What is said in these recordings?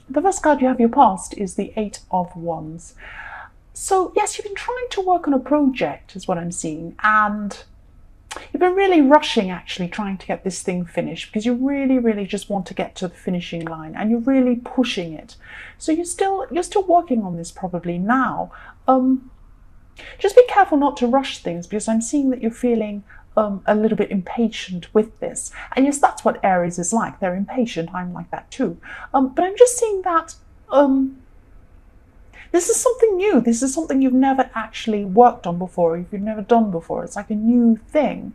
The first card you have your past is the Eight of Wands. So yes, you've been trying to work on a project is what I'm seeing, and you've been really rushing actually trying to get this thing finished because you really just want to get to the finishing line and you're really pushing it. So you're still working on this probably now. Just be careful not to rush things because I'm seeing that you're feeling a little bit impatient with this. And yes, that's what Aries is like. They're impatient. I'm like that too. But I'm just seeing that this is something new. This is something you've never actually worked on before, you've never done before. It's like a new thing.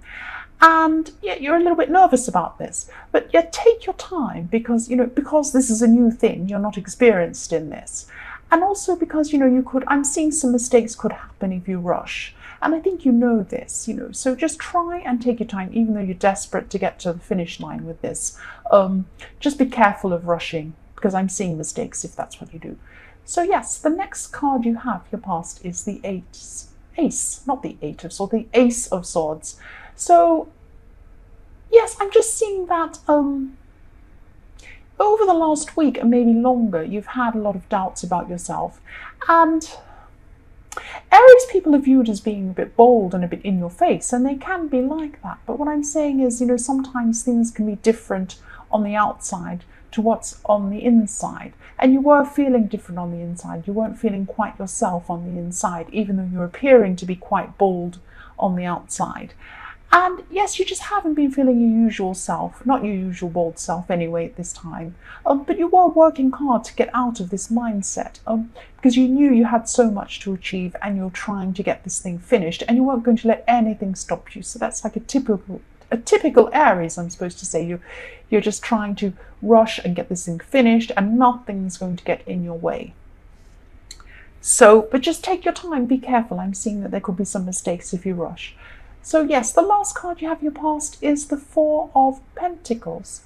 And yeah, you're a little bit nervous about this. But yeah, take your time because, because this is a new thing, you're not experienced in this. And also because, I'm seeing some mistakes could happen if you rush. And I think you know this, so just try and take your time, even though you're desperate to get to the finish line with this. Just be careful of rushing because I'm seeing mistakes if that's what you do. So yes, the next card you have, your past, is the Ace, not the Eight of Swords, the Ace of Swords. So yes, I'm just seeing that over the last week and maybe longer, you've had a lot of doubts about yourself. And Aries people are viewed as being a bit bold and a bit in your face, and they can be like that. But what I'm saying is, sometimes things can be different on the outside to what's on the inside. And you were feeling different on the inside. You weren't feeling quite yourself on the inside, even though you're appearing to be quite bold on the outside. And yes, you just haven't been feeling your usual self, not your usual bold self anyway at this time. But you were working hard to get out of this mindset because you knew you had so much to achieve and you're trying to get this thing finished and you weren't going to let anything stop you. So that's like a typical Aries, I'm supposed to say. You're just trying to rush and get this thing finished and nothing's going to get in your way. So, but just take your time, be careful. I'm seeing that there could be some mistakes if you rush. So yes, the last card you have your past is the Four of Pentacles.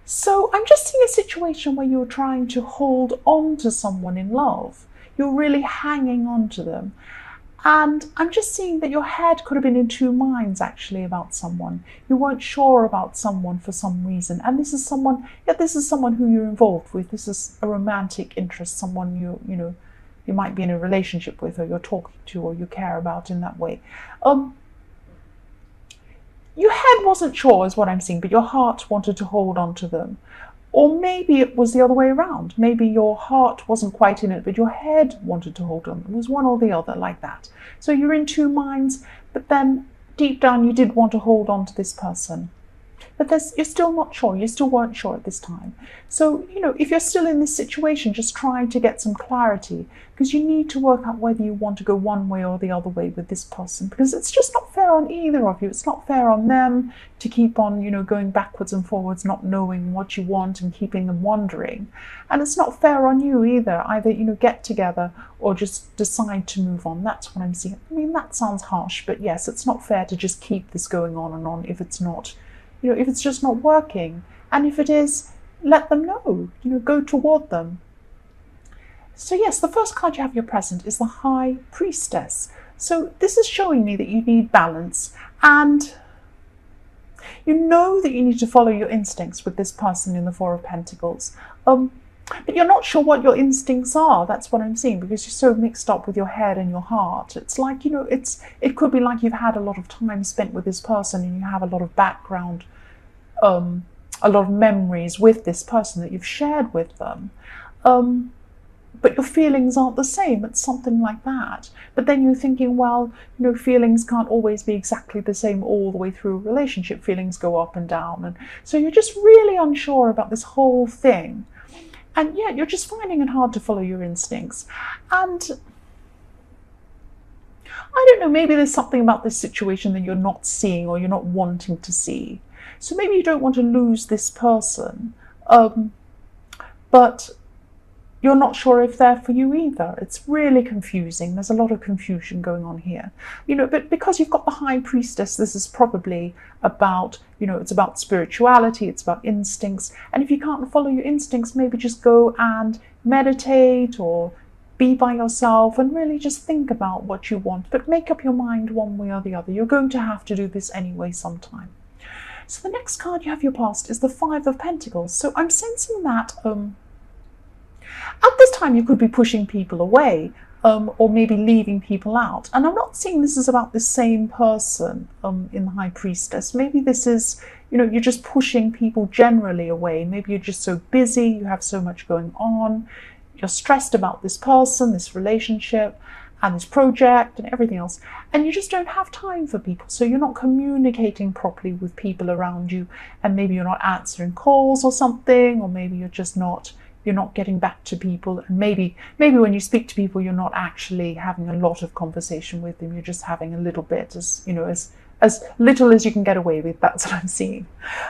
So I'm just seeing a situation where you're trying to hold on to someone in love. You're really hanging on to them. And I'm just seeing that your head could have been in two minds actually about someone. You weren't sure about someone for some reason. And this is someone who you're involved with. This is a romantic interest, someone you might be in a relationship with, or you're talking to, or you care about in that way. Your head wasn't sure is what I'm seeing, but your heart wanted to hold on to them. Or maybe it was the other way around. Maybe your heart wasn't quite in it, but your head wanted to hold on. It was one or the other, like that. So you're in two minds, but then deep down you did want to hold on to this person. But you're still not sure. You still weren't sure at this time. So, if you're still in this situation, just try to get some clarity because you need to work out whether you want to go one way or the other way with this person because it's just not fair on either of you. It's not fair on them to keep on, going backwards and forwards, not knowing what you want and keeping them wondering. And it's not fair on you either. Either, get together or just decide to move on. That's what I'm seeing. I mean, that sounds harsh, but yes, it's not fair to just keep this going on and on if it's not, if it's just not working. And if it is, let them know, go toward them. So yes, the first card you have your present is the High Priestess. So this is showing me that you need balance and you know that you need to follow your instincts with this person in the Four of Pentacles. But you're not sure what your instincts are. That's what I'm seeing because you're so mixed up with your head and your heart. It's like, it could be like you've had a lot of time spent with this person and you have a lot of background, a lot of memories with this person that you've shared with them. But your feelings aren't the same. It's something like that. But then you're thinking, well, feelings can't always be exactly the same all the way through a relationship. Feelings go up and down. And so you're just really unsure about this whole thing. And yeah, you're just finding it hard to follow your instincts. And I don't know, maybe there's something about this situation that you're not seeing or you're not wanting to see. So maybe you don't want to lose this person, but you're not sure if they're for you either. It's really confusing. There's a lot of confusion going on here. But because you've got the High Priestess, this is probably about, it's about spirituality, it's about instincts. And if you can't follow your instincts, maybe just go and meditate or be by yourself and really just think about what you want. But make up your mind one way or the other. You're going to have to do this anyway sometime. So the next card you have your past is the Five of Pentacles. So I'm sensing that At this time, you could be pushing people away, or maybe leaving people out. And I'm not saying this is about the same person in the High Priestess. Maybe this is, you're just pushing people generally away. Maybe you're just so busy, you have so much going on, you're stressed about this person, this relationship, and this project and everything else, and you just don't have time for people. So you're not communicating properly with people around you, and maybe you're not answering calls or something, or maybe you're just not getting back to people, and maybe when you speak to people, you're not actually having a lot of conversation with them. You're just having a little bit, as little as you can get away with. That's what I'm seeing.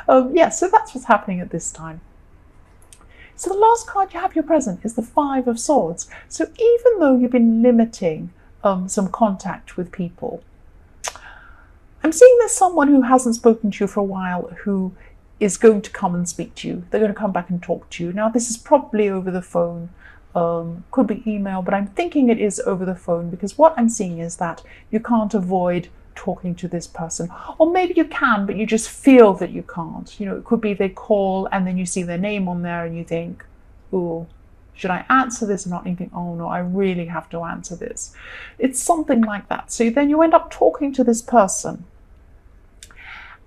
Yeah, so that's what's happening at this time. So the last card you have your present is the Five of Swords. So even though you've been limiting some contact with people, I'm seeing there's someone who hasn't spoken to you for a while who is going to come and speak to you. They're going to come back and talk to you. Now, this is probably over the phone, could be email, but I'm thinking it is over the phone, because what I'm seeing is that you can't avoid talking to this person. Or maybe you can, but you just feel that you can't. It could be they call and then you see their name on there and you think, oh, should I answer this or not? And you think, oh no, I really have to answer this. It's something like that. So then you end up talking to this person.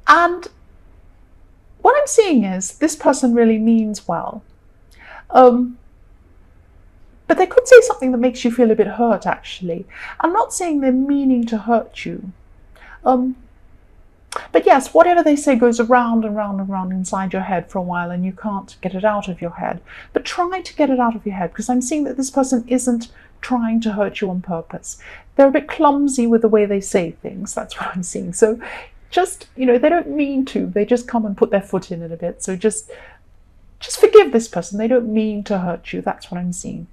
And what I'm seeing is this person really means well. But they could say something that makes you feel a bit hurt, actually. I'm not saying they're meaning to hurt you. But yes, whatever they say goes around and round and round inside your head for a while, and you can't get it out of your head. But try to get it out of your head, because I'm seeing that this person isn't trying to hurt you on purpose. They're a bit clumsy with the way they say things. That's what I'm seeing. So just, they don't mean to. They just come and put their foot in it a bit. So just forgive this person. They don't mean to hurt you. That's what I'm seeing.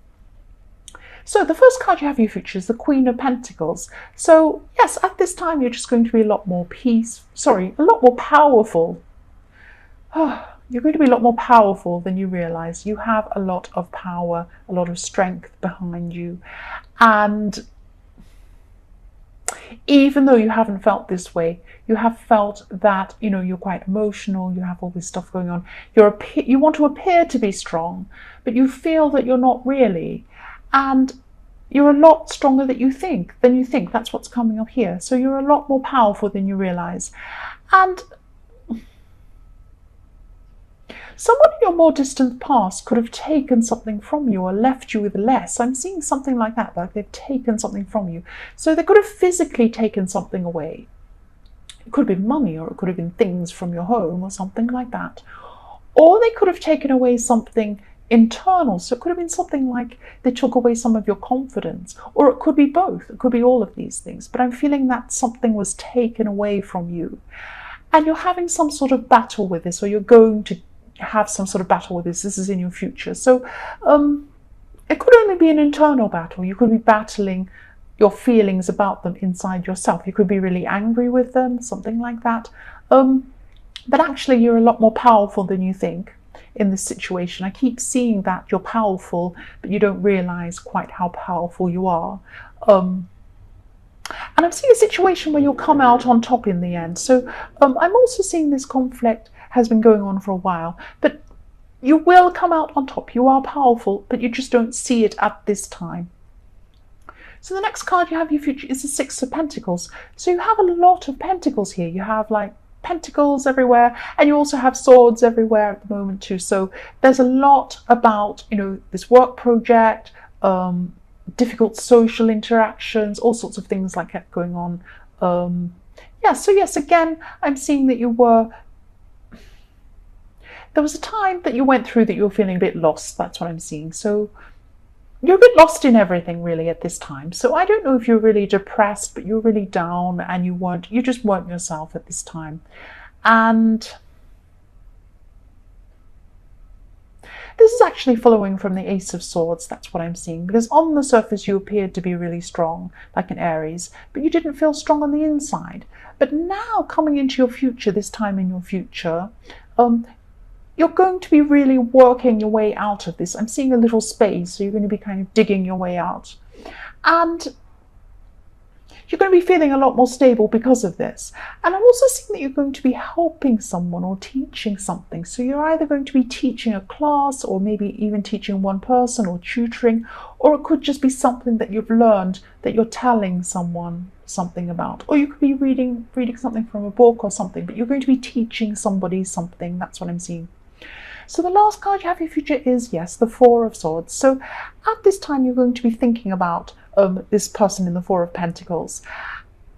So the first card you have in your future is the Queen of Pentacles. So yes, at this time, you're just going to be a lot more powerful. You're going to be a lot more powerful than you realize. You have a lot of power, a lot of strength behind you. And even though you haven't felt this way, you have felt that, you're quite emotional, you have all this stuff going on. You want to appear to be strong, but you feel that you're not really. And you're a lot stronger than you think. That's what's coming up here. So you're a lot more powerful than you realize. And someone in your more distant past could have taken something from you or left you with less. I'm seeing something like that, like they've taken something from you. So they could have physically taken something away. It could have been money, or it could have been things from your home or something like that. Or they could have taken away something internal. So it could have been something like they took away some of your confidence, or it could be both. It could be all of these things. But I'm feeling that something was taken away from you. And you're having some sort of battle with this, or you're going to have some sort of battle with this. This is in your future. So it could only be an internal battle. You could be battling your feelings about them inside yourself. You could be really angry with them, something like that. But actually, you're a lot more powerful than you think in this situation. I keep seeing that you're powerful, but you don't realize quite how powerful you are. And I'm seeing a situation where you'll come out on top in the end. So I'm also seeing this conflict has been going on for a while, but you will come out on top. You are powerful, but you just don't see it at this time. So the next card you have in your future is the Six of Pentacles. So you have a lot of pentacles here. You have like pentacles everywhere, and you also have swords everywhere at the moment too. So there's a lot about, this work project, difficult social interactions, all sorts of things like that going on. So yes, again, I'm seeing that there was a time that you went through that you were feeling a bit lost. That's what I'm seeing. So you're a bit lost in everything really at this time. So I don't know if you're really depressed, but you're really down and you just weren't yourself at this time. And this is actually following from the Ace of Swords. That's what I'm seeing, because on the surface you appeared to be really strong, like an Aries, but you didn't feel strong on the inside. But now coming into your future, this time in your future, you're going to be really working your way out of this. I'm seeing a little space, so you're going to be kind of digging your way out. And You're going to be feeling a lot more stable because of this. And I'm also seeing that you're going to be helping someone or teaching something. So you're either going to be teaching a class, or maybe even teaching one person, or tutoring, or it could just be something that you've learned that you're telling someone something about. Or you could be reading something from a book or something, but you're going to be teaching somebody something. That's what I'm seeing. So the last card you have for your future is, yes, the Four of Swords. So at this time, you're going to be thinking about this person in the Four of Pentacles.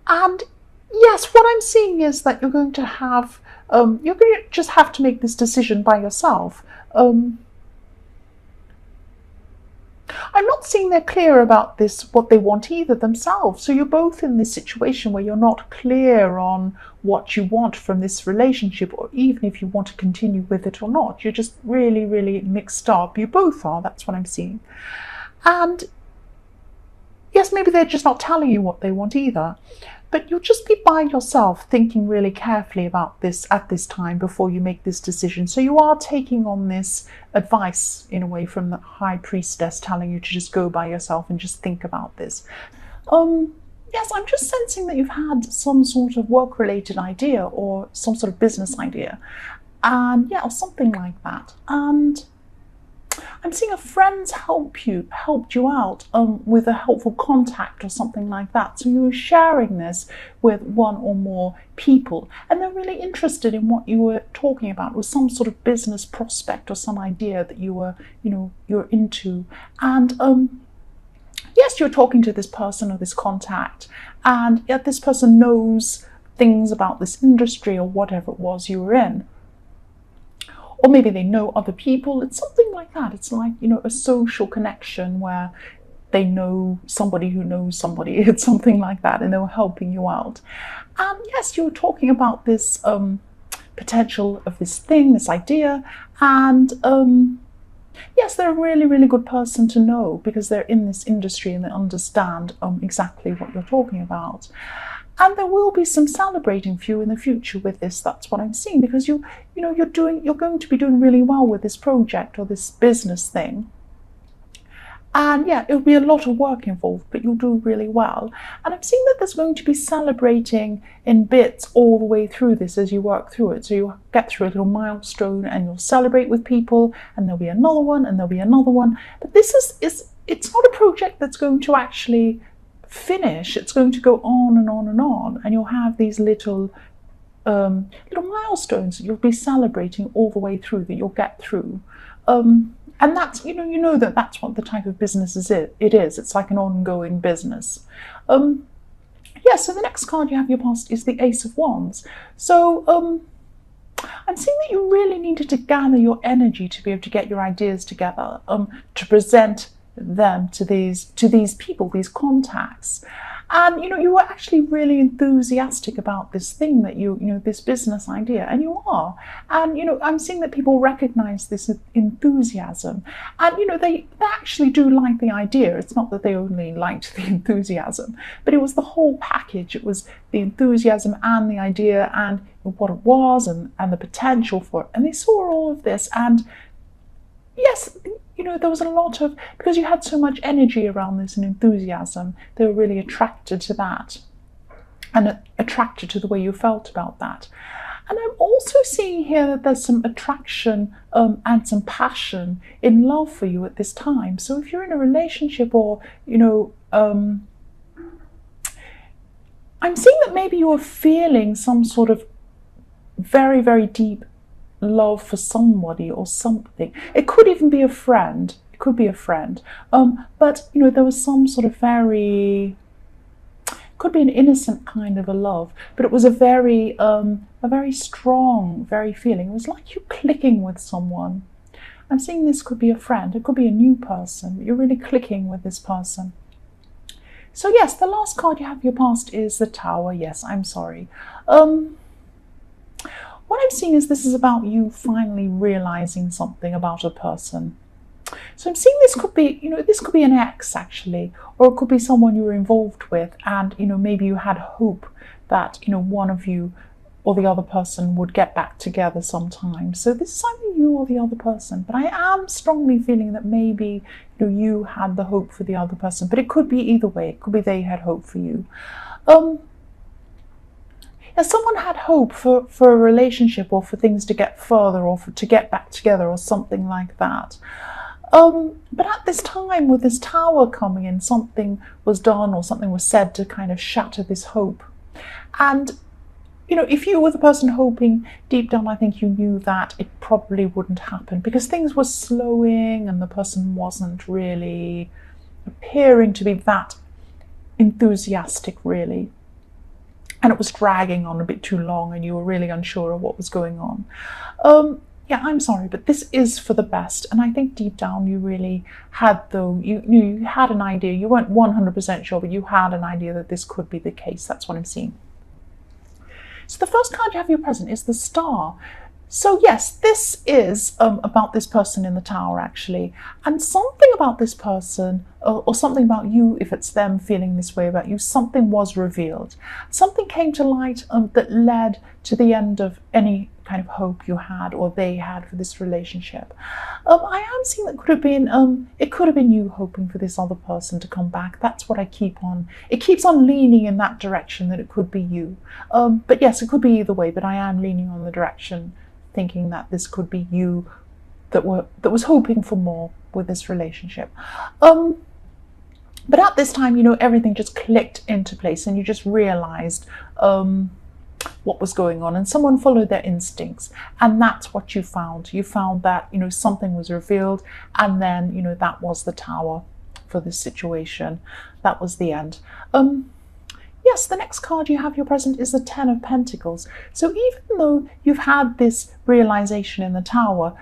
And yes, what I'm seeing is that you're going to have, you're going to just have to make this decision by yourself. I'm not seeing they're clear about this, what they want either themselves. So you're both in this situation where you're not clear on what you want from this relationship, or even if you want to continue with it or not. You're just really, really mixed up. You both are. That's what I'm seeing. And yes, maybe they're just not telling you what they want either. But you'll just be by yourself thinking really carefully about this at this time before you make this decision. So you are taking on this advice in a way from the High Priestess, telling you to just go by yourself and just think about this. Yes, I'm just sensing that you've had some sort of work-related idea or some sort of business idea. And yeah, or something like that. And I'm seeing a friend's helped you out with a helpful contact or something like that. So you were sharing this with one or more people, and they're really interested in what you were talking about. It was some sort of business prospect or some idea that you were, you're into. And yes, you're talking to this person or this contact, and yet this person knows things about this industry or whatever it was you were in. Or maybe they know other people. It's something like that. It's like, a social connection where they know somebody who knows somebody. It's something like that, and they were helping you out. And yes, you were talking about this potential of this thing, this idea. And yes, they're a really, really good person to know because they're in this industry and they understand exactly what you're talking about. And there will be some celebrating for you in the future with this. That's what I'm seeing, because you're going to be doing really well with this project or this business thing. And yeah, it'll be a lot of work involved, but you'll do really well. And I'm seeing that there's going to be celebrating in bits all the way through this as you work through it. So you'll get through a little milestone and you'll celebrate with people, and there'll be another one, and there'll be another one. But this it's not a project that's going to actually finish. It's going to go on and on and on, and you'll have these little milestones that you'll be celebrating all the way through, that you'll get through. And that's, that's what the type of business it is. It's like an ongoing business. Yeah, so the next card you have your past is the Ace of Wands. So I'm seeing that you really needed to gather your energy to be able to get your ideas together, to present them to these people, these contacts. And you were actually really enthusiastic about this thing that this business idea, and you are. And I'm seeing that people recognize this enthusiasm, and they actually do like the idea. It's not that they only liked the enthusiasm, but it was the whole package. It was the enthusiasm and the idea and what it was and the potential for it. And they saw all of this, and yes, there was a lot of, because you had so much energy around this and enthusiasm, they were really attracted to that and attracted to the way you felt about that. And I'm also seeing here that there's some attraction and some passion in love for you at this time. So if you're in a relationship or, I'm seeing that maybe you're feeling some sort of very, very deep love for somebody or something. It could even be a friend. It could be a friend. But there was some sort of could be an innocent kind of a love, but it was a very strong, very feeling. It was like you clicking with someone. I'm seeing this could be a friend. It could be a new person. You're really clicking with this person. So yes, the last card you have your past is the Tower. Yes, I'm sorry. What I'm seeing is this is about you finally realizing something about a person. So I'm seeing this could be, this could be an ex actually, or it could be someone you were involved with, and maybe you had hope that one of you or the other person would get back together sometime. So this is either you or the other person. But I am strongly feeling that maybe you had the hope for the other person. But it could be either way. It could be they had hope for you. Someone had hope for a relationship, or for things to get further, or to get back together, or something like that. But at this time, with this tower coming in, something was done or something was said to kind of shatter this hope. And if you were the person hoping, deep down I think you knew that it probably wouldn't happen, because things were slowing and the person wasn't really appearing to be that enthusiastic, really. And it was dragging on a bit too long and you were really unsure of what was going on. Yeah, I'm sorry, but this is for the best. And I think deep down you really had, though, you had an idea. You weren't 100% sure, but you had an idea that this could be the case. That's what I'm seeing. So the first card you have your present is the Star. So yes, this is about this person in the Tower, actually. And something about this person, or something about you, if it's them feeling this way about you, something was revealed. Something came to light that led to the end of any kind of hope you had, or they had, for this relationship. I am seeing that it could have been you hoping for this other person to come back. That's what I keep on. It keeps on leaning in that direction, that it could be you. But yes, it could be either way. But I am leaning on the direction, thinking that this could be you that was hoping for more with this relationship. But at this time, everything just clicked into place, and you just realized what was going on, and someone followed their instincts, and that's what you found. You found that something was revealed, and then that was the Tower for this situation. That was the end. Yes, the next card you have your present is the Ten of Pentacles. So even though you've had this realization in the Tower,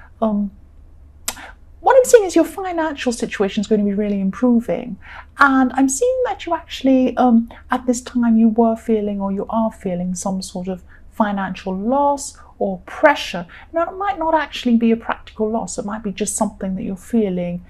what I'm seeing is your financial situation is going to be really improving. And I'm seeing that you actually, at this time, you were feeling, or you are feeling, some sort of financial loss or pressure. Now, it might not actually be a practical loss. It might be just something that you're feeling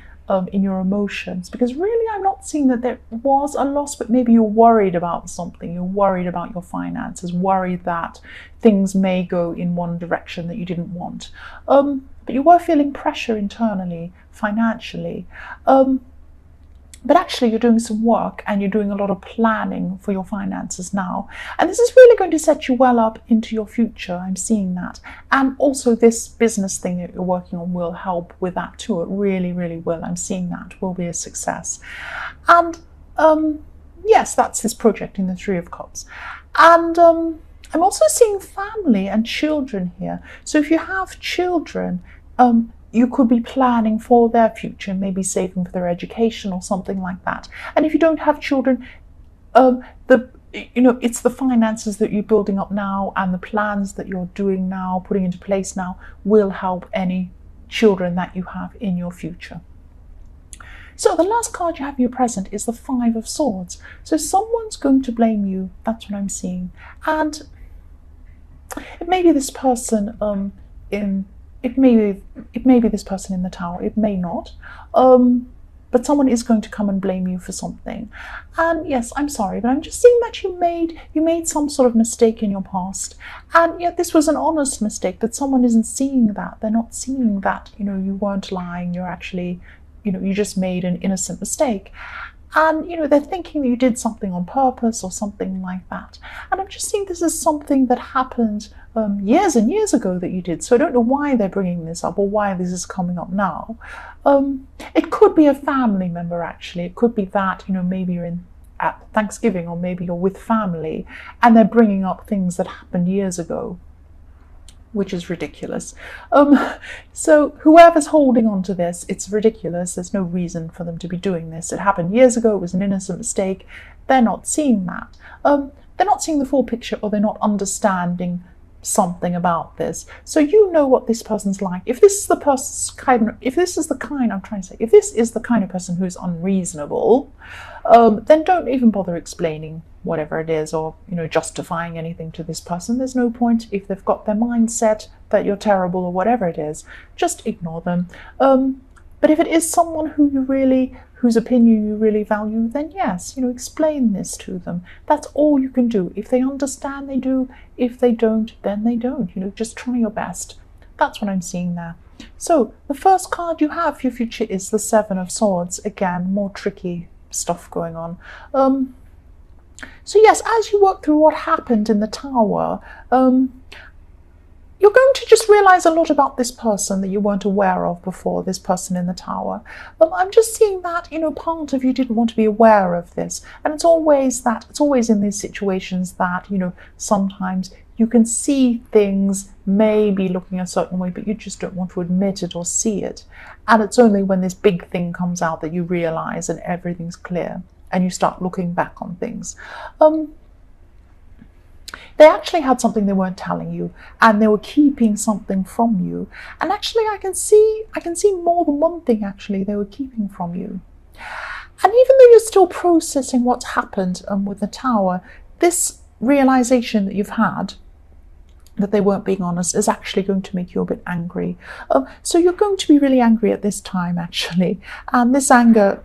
in your emotions. Because really, I'm not seeing that there was a loss, but maybe you're worried about something. You're worried about your finances, worried that things may go in one direction that you didn't want. But you were feeling pressure internally, financially. But actually you're doing some work, and you're doing a lot of planning for your finances now. And this is really going to set you well up into your future. I'm seeing that. And also this business thing that you're working on will help with that too. It really, really will. I'm seeing that will be a success. And yes, that's this project in the Three of Cups. And I'm also seeing family and children here. So if you have children, you could be planning for their future, maybe saving for their education or something like that. And if you don't have children, it's the finances that you're building up now, and the plans that you're doing now, putting into place now, will help any children that you have in your future. So the last card you have in your present is the Five of Swords. So someone's going to blame you. That's what I'm seeing. And it may be this person it may be this person in the Tower. It may not. But someone is going to come and blame you for something. And yes, I'm sorry, but I'm just seeing that you made some sort of mistake in your past. And yet this was an honest mistake, that someone isn't seeing that. They're not seeing that, you weren't lying. You're actually, you just made an innocent mistake. And, they're thinking that you did something on purpose or something like that. And I'm just seeing this is something that happened years and years ago that you did. So I don't know why they're bringing this up, or why this is coming up now. It could be a family member, actually. It could be that, maybe you're at Thanksgiving, or maybe you're with family, and they're bringing up things that happened years ago, which is ridiculous. So whoever's holding on to this, it's ridiculous. There's no reason for them to be doing this. It happened years ago. It was an innocent mistake. They're not seeing that. They're not seeing the full picture, or they're not understanding something about this. So you know what this person's like. If this is the kind of person who's unreasonable, then don't even bother explaining whatever it is, or justifying anything to this person. There's no point. If they've got their mindset that you're terrible or whatever it is, just ignore them. But if it is someone whose opinion you really value, then yes, explain this to them. That's all you can do. If they understand, they do. If they don't, then they don't. Just try your best. That's what I'm seeing there. So the first card you have for your future is the Seven of Swords. Again, more tricky stuff going on. So yes, as you work through what happened in the Tower, you're going to just realize a lot about this person that you weren't aware of before, this person in the Tower. I'm just seeing that, part of you didn't want to be aware of this. And it's always in these situations that, sometimes you can see things maybe looking a certain way, but you just don't want to admit it or see it. And it's only when this big thing comes out that you realize and everything's clear and you start looking back on things. They actually had something they weren't telling you, and they were keeping something from you. And actually, I can see more than one thing actually they were keeping from you. And even though you're still processing what's happened with the Tower, this realization that you've had that they weren't being honest is actually going to make you a bit angry. So you're going to be really angry at this time actually, and this anger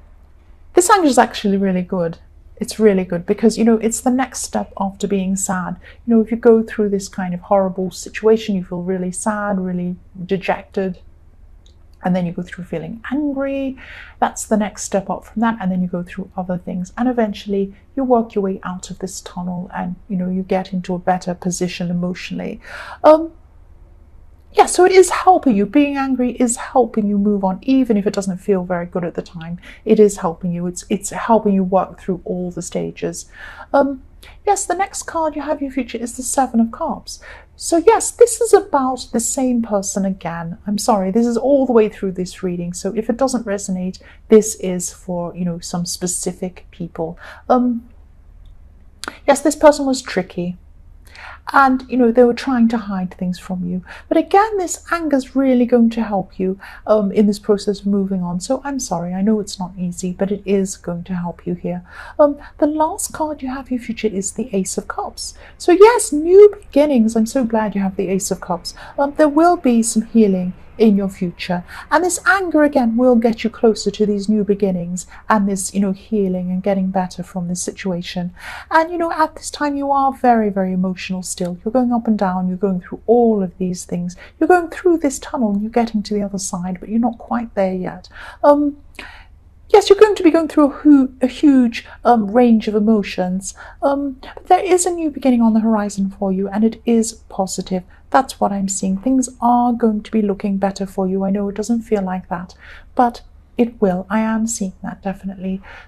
is actually really good. It's really good because, it's the next step after being sad. If you go through this kind of horrible situation, you feel really sad, really dejected, and then you go through feeling angry. That's the next step up from that, and then you go through other things, and eventually you work your way out of this tunnel, and you get into a better position emotionally. Yeah, so it is helping you. Being angry is helping you move on, even if it doesn't feel very good at the time. It is helping you. It's helping you work through all the stages. Yes, the next card you have in your future is the Seven of Cups. So yes, this is about the same person again. I'm sorry, this is all the way through this reading. So if it doesn't resonate, this is for, some specific people. Yes, this person was tricky. And, they were trying to hide things from you. But again, this anger is really going to help you in this process of moving on. So I'm sorry, I know it's not easy, but it is going to help you here. The last card you have in your future is the Ace of Cups. So yes, new beginnings. I'm so glad you have the Ace of Cups. There will be some healing in your future, and this anger again will get you closer to these new beginnings and this healing and getting better from this situation. And at this time you are very, very emotional still. You're going up and down, you're going through all of these things, you're going through this tunnel and you're getting to the other side, but you're not quite there yet. Yes, you're going to be going through a huge range of emotions, but there is a new beginning on the horizon for you, and it is positive. That's what I'm seeing. Things are going to be looking better for you. I know it doesn't feel like that, but it will. I am seeing that, definitely.